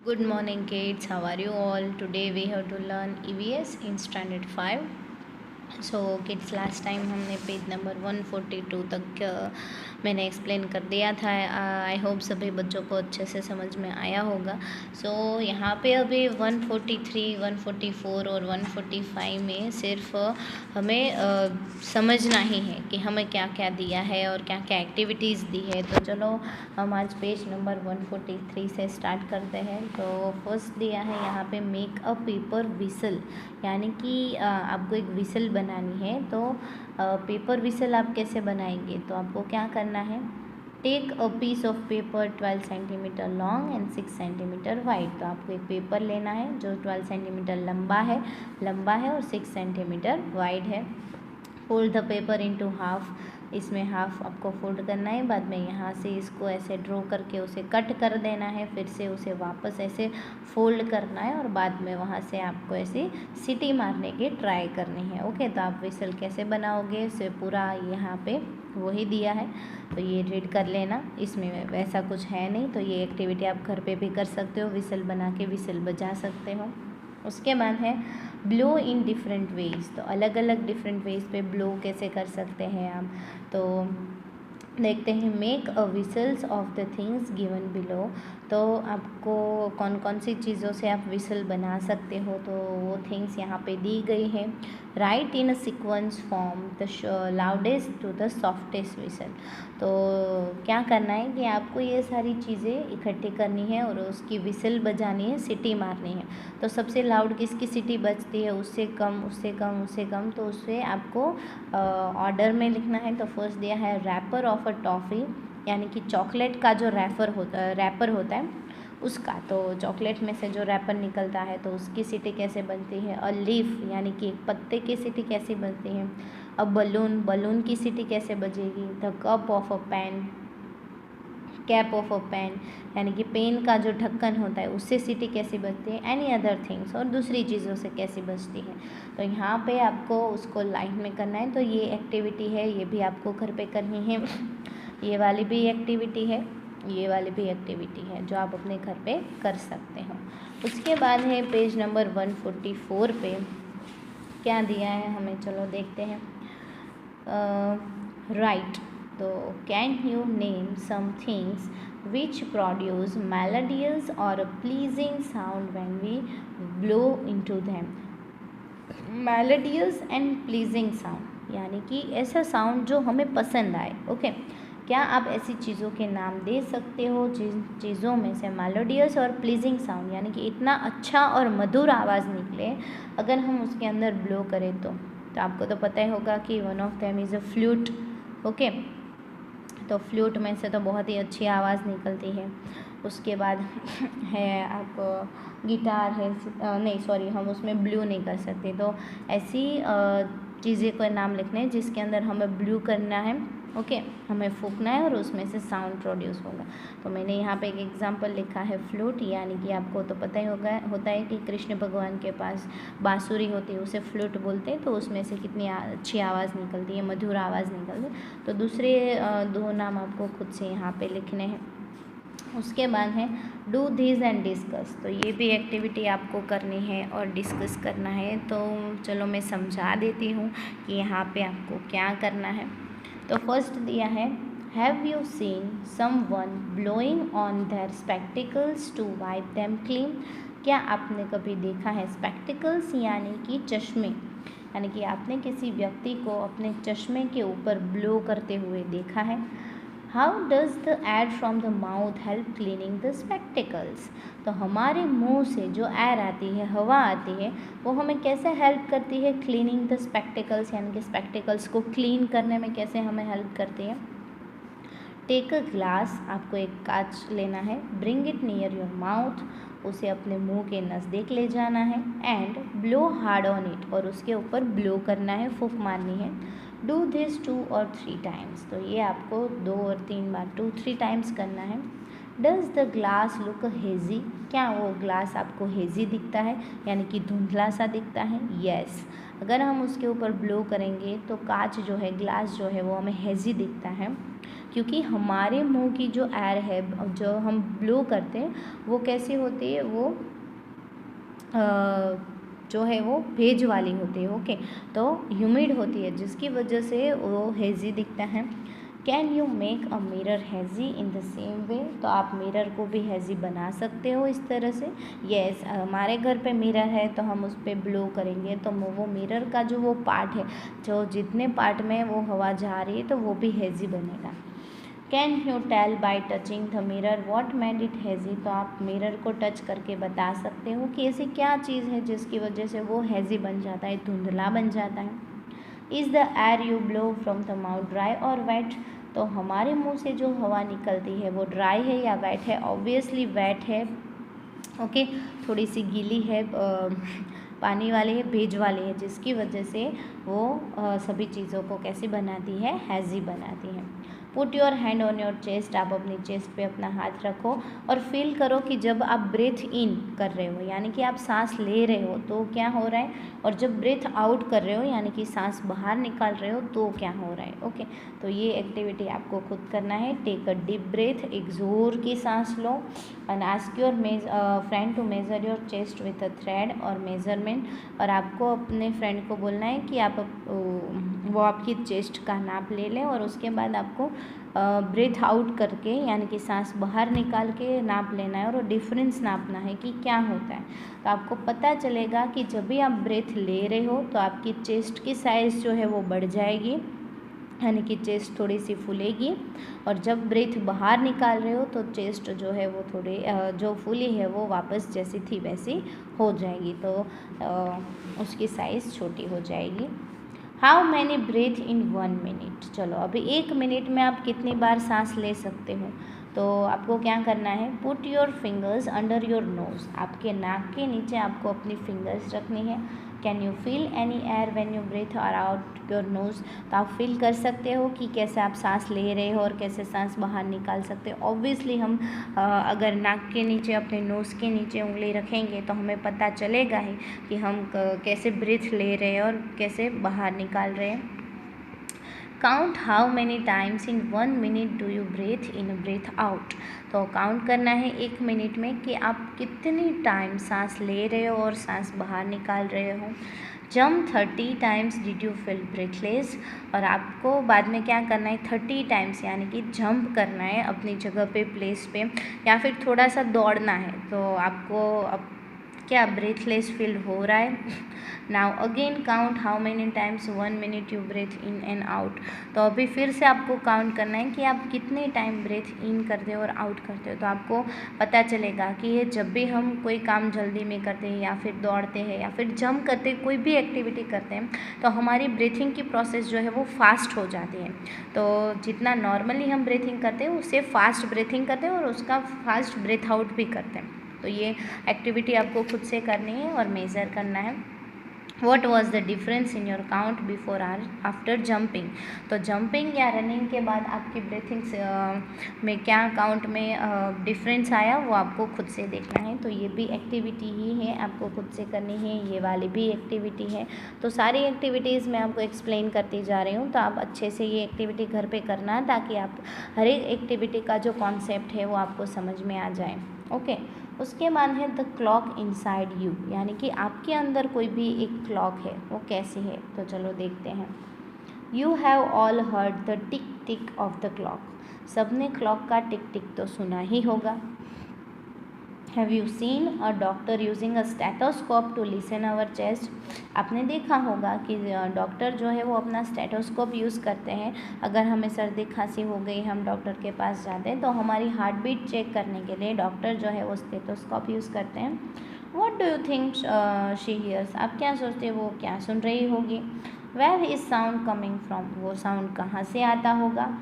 Good morning, kids. How are you all? Today we have to learn EVS in Standard 5. So kids last time हमने page number 142 तक मैंने explain कर दिया था। I hope सभी बच्चों को अच्छे से समझ में आया होगा। सो यहाँ पे अभी 143, 144 और 145 में सिर्फ हमें समझना ही है कि हमें क्या क्या दिया है और क्या क्या एक्टिविटीज़ दी है। तो चलो हम आज पेज नंबर 143 से स्टार्ट करते हैं। तो फर्स्ट दिया है यहाँ पे मेक अ पेपर विसल, यानी कि आपको एक विसल बनानी है। तो पेपर विसल आप कैसे बनाएंगे? तो आपको क्या करना है, take a piece of paper 12 centimetre long and 6 centimetre wide. तो आपको एक पेपर लेना है जो 12 सेंटीमीटर लंबा है और 6 सेंटीमीटर वाइड है। Fold the paper into half, इसमें हाफ आपको फोल्ड करना है। बाद में यहाँ से इसको ऐसे ड्रॉ करके उसे कट कर देना है, फिर से उसे वापस ऐसे फोल्ड करना है और बाद में वहाँ से आपको ऐसे सीटी मारने की ट्राई करनी है। ओके, तो आप विसल कैसे बनाओगे इसे पूरा यहाँ पे वही दिया है, तो ये रीड कर लेना। इसमें वैसा कुछ है नहीं, तो ये एक्टिविटी आप घर पे भी कर सकते हो, विसल बना के विसल बजा सकते हो। उसके बाद है ब्लो इन डिफरेंट वेज। तो अलग अलग डिफरेंट वेज पे ब्लो कैसे कर सकते हैं आप, तो देखते हैं। Make a whistles of the things given below. तो आपको कौन कौन सी चीज़ों से आप विसल बना सकते हो, तो वो थिंग्स यहाँ पे दी गई है। Write in a sequence form the loudest to the softest whistle. तो क्या करना है कि आपको ये सारी चीज़ें इकट्ठी करनी है और उसकी विसल बजानी है, सीटी मारनी है। तो सबसे लाउड किसकी सीटी बजती है, उससे कम, उससे कम, उससे कम, तो उससे आपको ऑर्डर में लिखना है। तो फर्स्ट दिया है रैपर ऑफ अ टॉफ़ी, यानी कि चॉकलेट का जो रैपर होता है उसका। तो चॉकलेट में से जो रैपर निकलता है तो उसकी सीटी कैसे बनती है। अ लीफ, यानी कि एक पत्ते की सीटी कैसे बनती है। अब बलून की सीटी कैसे बजेगी। The cup of a pen, cap of a pen, यानी कि पेन का जो ढक्कन होता है उससे सीटी कैसी बजती है। एनी अदर थिंग्स, और दूसरी चीज़ों से कैसी बजती है। तो यहाँ पे आपको उसको लाइन में करना है। तो ये एक्टिविटी है, ये भी आपको घर पे करनी है। ये वाली भी एक्टिविटी है, ये वाली भी एक्टिविटी है जो आप अपने घर पे कर सकते हो। उसके बाद है पेज नंबर 144 पे क्या दिया है हमें, चलो देखते हैं। राइट, तो can you name some things which produce melodious or a pleasing sound when we blow into them. Melodious and pleasing sound, यानी कि ऐसा साउंड जो हमें पसंद आए। ओके, क्या आप ऐसी चीज़ों के नाम दे सकते हो जिन चीज़ों में से मेलोडियस और प्लीजिंग साउंड, यानी कि इतना अच्छा और मधुर आवाज़ निकले अगर हम उसके अंदर ब्लो करें। तो आपको तो पता ही होगा कि one of them is a flute. Okay, तो फ्लूट में से तो बहुत ही अच्छी आवाज़ निकलती है। उसके बाद है आप गिटार है, नहीं सॉरी, हम उसमें ब्लू नहीं कर सकते। तो ऐसी चीज़ें का नाम लिखने हैं जिसके अंदर हमें ब्लू करना है। ओके, हमें फूकना है और उसमें से साउंड प्रोड्यूस होगा। तो मैंने यहाँ पे एक एग्जांपल लिखा है फ्लूट, यानी कि आपको तो पता ही होता है कि कृष्ण भगवान के पास बांसुरी होती है, उसे फ्लूट बोलते हैं। तो उसमें से कितनी अच्छी आवाज़ निकलती है, मधुर आवाज़ निकलती है। तो दूसरे दो नाम आपको खुद से यहाँ पे लिखने हैं। उसके बाद है डू दिस एंड डिस्कस। तो ये भी एक्टिविटी आपको करनी है और डिस्कस करना है। तो चलो मैं समझा देती हूँ कि यहाँ पे आपको क्या करना है। तो फर्स्ट दिया है have you seen someone blowing on their spectacles to wipe them clean. क्या आपने कभी देखा है स्पेक्टिकल्स, यानी कि चश्मे, यानी कि आपने किसी व्यक्ति को अपने चश्मे के ऊपर ब्लो करते हुए देखा है। How does the air from the mouth help cleaning the spectacles. तो हमारे मुंह से जो एयर आती है, हवा आती है, वो हमें कैसे हेल्प करती है क्लीनिंग द स्पेक्टिकल्स, यानी कि स्पेक्टिकल्स को क्लीन करने में कैसे हमें हेल्प करती है। टेक अ ग्लास, आपको एक कांच लेना है। Bring it near your mouth, उसे अपने मुंह के नज़दीक ले जाना है। And blow hard on it, और उसके ऊपर ब्लो करना है, फूंक मारनी है। डू दिस 2 और 3 टाइम्स। तो ये आपको 2 और 3 बार 2-3 टाइम्स करना है। Does the glass look hazy, क्या वो ग्लास आपको हेजी दिखता है, यानी कि धुंधला सा दिखता है। येस, अगर हम उसके ऊपर ब्लो करेंगे तो कांच जो है, ग्लास जो है, वो हमें हेजी दिखता है। क्योंकि हमारे मुंह की जो एयर है जो हम ब्लो करते हैं वो कैसी होती है, वो जो है वो भेज वाली होती है। ओके, तो ह्यूमिड होती है जिसकी वजह से वो हेज़ी दिखता है। Can you make a mirror hazy in the same way? तो आप मिरर को भी हैज़ी बना सकते हो इस तरह से। यस, हमारे घर पे मिरर है तो हम उस पर ब्लो करेंगे तो वो मिरर का जो वो पार्ट है, जो जितने पार्ट में वो हवा जा रही है तो वो भी हैज़ी बनेगा। Can you tell by touching the mirror what made it hazy? तो आप मिरर को टच करके बता सकते हो कि ऐसी क्या चीज़ है जिसकी वजह से वो हैज़ी बन जाता है, धुंधला बन जाता है। Is the air you blow from the mouth dry और वेट? तो हमारे मुंह से जो हवा निकलती है वो ड्राई है या वेट है? ऑब्वियसली वेट है। ओके, थोड़ी सी गीली है, पानी वाली है, भेज वाली है, जिसकी वजह से वो सभी चीज़ों को कैसी बनाती है, हैज़ी बनाती है। Put your hand on your chest, आप अपनी चेस्ट पे अपना हाथ रखो और फील करो कि जब आप ब्रेथ इन कर रहे हो यानी कि आप सांस ले रहे हो तो क्या हो रहा है, और जब ब्रेथ आउट कर रहे हो यानी कि सांस बाहर निकाल रहे हो तो क्या हो रहा है। ओके, तो ये एक्टिविटी आपको खुद करना है। टेक अ डीप ब्रेथ, एक ज़ोर की सांस लो and ask your friend to measure your chest with a thread और मेज़रमेंट, और आपको अपने फ्रेंड को बोलना है कि आप वो आपकी चेस्ट का नाप ले लें और उसके बाद आपको ब्रेथ आउट करके यानी कि सांस बाहर निकाल के नाप लेना है और वो डिफरेंस नापना है कि क्या होता है। तो आपको पता चलेगा कि जब भी आप ब्रेथ ले रहे हो तो आपकी चेस्ट की साइज़ जो है वो बढ़ जाएगी यानी कि चेस्ट थोड़ी सी फूलेगी, और जब ब्रेथ बाहर निकाल रहे हो तो चेस्ट जो है वो थोड़ी जो फूली है वो वापस जैसी थी वैसी हो जाएगी, तो उसकी साइज़ छोटी हो जाएगी। How many breath in 1 minute? चलो अभी 1 मिनट में आप कितनी बार सांस ले सकते हो? तो आपको क्या करना है, put your fingers under your nose, आपके नाक के नीचे आपको अपनी फिंगर्स रखनी है। Can you feel any air when you breathe out your nose? तो आप फील कर सकते हो कि कैसे आप सांस ले रहे हो और कैसे सांस बाहर निकाल सकते हो। ऑब्वियसली हम अगर नाक के नीचे अपने नोज़ के नीचे उंगली रखेंगे तो हमें पता चलेगा ही कि हम कैसे ब्रेथ ले रहे हैं और कैसे बाहर निकाल रहे हैं। Count how many times in 1 minute do you breathe in breathe out? तो काउंट करना है 1 मिनट में कि आप कितनी टाइम सांस ले रहे हो और सांस बाहर निकाल रहे हो। Jump 30 times did you feel breathless? और आपको बाद में क्या करना है, 30 टाइम्स यानी कि जंप करना है अपनी जगह पे, प्लेस पे, या फिर थोड़ा सा दौड़ना है। तो आपको अब क्या ब्रेथलेस फील हो रहा है। Now again count how many times 1 minute you breathe in and out? तो अभी फिर से आपको काउंट करना है कि आप कितने टाइम ब्रेथ इन करते हो और आउट करते हो। तो आपको पता चलेगा कि ये जब भी हम कोई काम जल्दी में करते हैं या फिर दौड़ते हैं या फिर जंप करते हैं, कोई भी एक्टिविटी करते हैं, तो हमारी ब्रीथिंग की प्रोसेस जो है वो फास्ट हो जाती है। तो जितना नॉर्मली हम ब्रीथिंग करते हैं उससे फास्ट ब्रीथिंग करते हैं और उसका फास्ट ब्रेथ आउट भी करते हैं। तो ये एक्टिविटी आपको खुद से करनी है और मेज़र करना है। What was the difference in your count before or after jumping? तो जंपिंग या रनिंग के बाद आपकी ब्रीथिंग में क्या काउंट में डिफरेंस आया वो आपको खुद से देखना है। तो ये भी एक्टिविटी ही है, आपको खुद से करनी है, ये वाली भी एक्टिविटी है। तो सारी एक्टिविटीज़ मैं आपको एक्सप्लेन करती जा रही हूँ, तो आप अच्छे से ये एक्टिविटी घर पे करना ताकि आप हर एक एक्टिविटी का जो कॉन्सेप्ट है वो आपको समझ में आ जाए। ओके, उसके बाद है द क्लॉक इनसाइड यू, यानी कि आपके अंदर कोई भी एक क्लॉक है, वो कैसी है? तो चलो देखते हैं। You have all heard the tick tick of the clock, सबने क्लॉक का टिक टिक तो सुना ही होगा। Have you seen a doctor using a stethoscope to listen our chest? आपने देखा होगा कि डॉक्टर जो है वो अपना स्टेथोस्कोप यूज़ करते हैं। अगर हमें सर्दी खांसी हो गई, हम डॉक्टर के पास जाते हैं तो हमारी हार्ट बीट चेक करने के लिए डॉक्टर जो है वो स्टेथोस्कोप यूज़ करते हैं। What do you think she hears? आप क्या सोचते हो वो क्या सुन रही होगी? Where is sound coming from? वो साउंड कहाँ से आता होगा?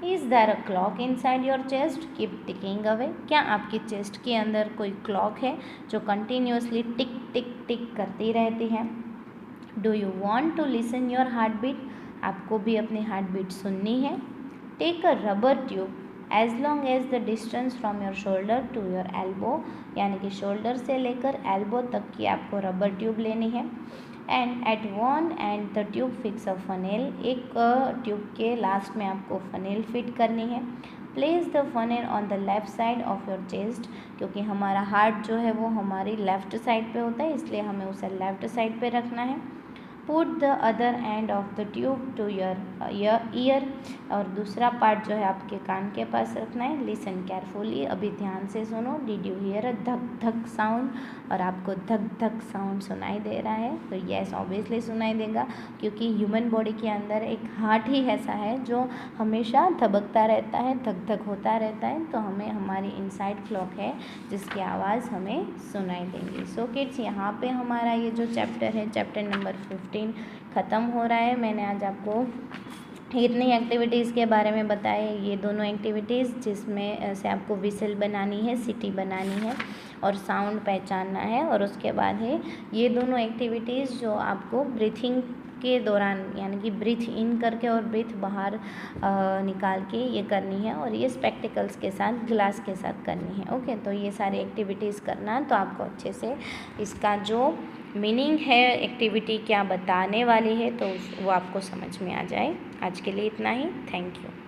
Is there a clock inside your chest keep ticking away? क्या आपकी चेस्ट के अंदर कोई क्लॉक है जो कंटिन्यूसली टिक टिक टिक करती रहती है? Do you want to listen your heart beat? आपको भी अपनी हार्ट बीट सुननी है? Take a rubber tube as long as the distance from your shoulder to your elbow, यानी कि शोल्डर से लेकर एल्बो तक की आपको रबर ट्यूब लेनी है। And at one end the tube fix a funnel, एक ट्यूब के लास्ट में आपको फनेल फिट करनी है। Place the funnel on the left side of your chest, क्योंकि हमारा हार्ट जो है वो हमारी लेफ़्ट साइड पे होता है, इसलिए हमें उसे लेफ़्ट साइड पे रखना है। Put the other end of the tube to your ear, और दूसरा पार्ट जो है आपके कान के पास रखना है। लिसन केयरफुली, अभी ध्यान से सुनो। डिड यू हियर अ धक धक साउंड, और आपको धक धक साउंड सुनाई दे रहा है? तो यस, ऑब्वियसली सुनाई देगा, क्योंकि ह्यूमन बॉडी के अंदर एक हार्ट ही ऐसा है जो हमेशा धबकता रहता है, धक धक होता रहता है, तो हमें हमारी इनसाइड क्लॉक है जिसकी आवाज़ हमें सुनाई देंगी। सो किड्स, यहाँ पे हमारा ये जो चैप्टर है, चैप्टर नंबर 15 ख़त्म हो रहा है। मैंने आज आपको इतनी एक्टिविटीज़ के बारे में बताया। ये दोनों एक्टिविटीज़ जिसमें से आपको विसल बनानी है, सिटी बनानी है और साउंड पहचानना है, और उसके बाद है ये दोनों एक्टिविटीज़ जो आपको ब्रीथिंग के दौरान, यानी कि ब्रीथ इन करके और ब्रीथ बाहर निकाल के ये करनी है, और ये स्पेक्टिकल्स के साथ, ग्लास के साथ करनी है। ओके, तो ये सारी एक्टिविटीज़ करना, तो आपको अच्छे से इसका जो मीनिंग है, एक्टिविटी क्या बताने वाली है, तो वो आपको समझ में आ जाए। आज के लिए इतना ही। Thank you.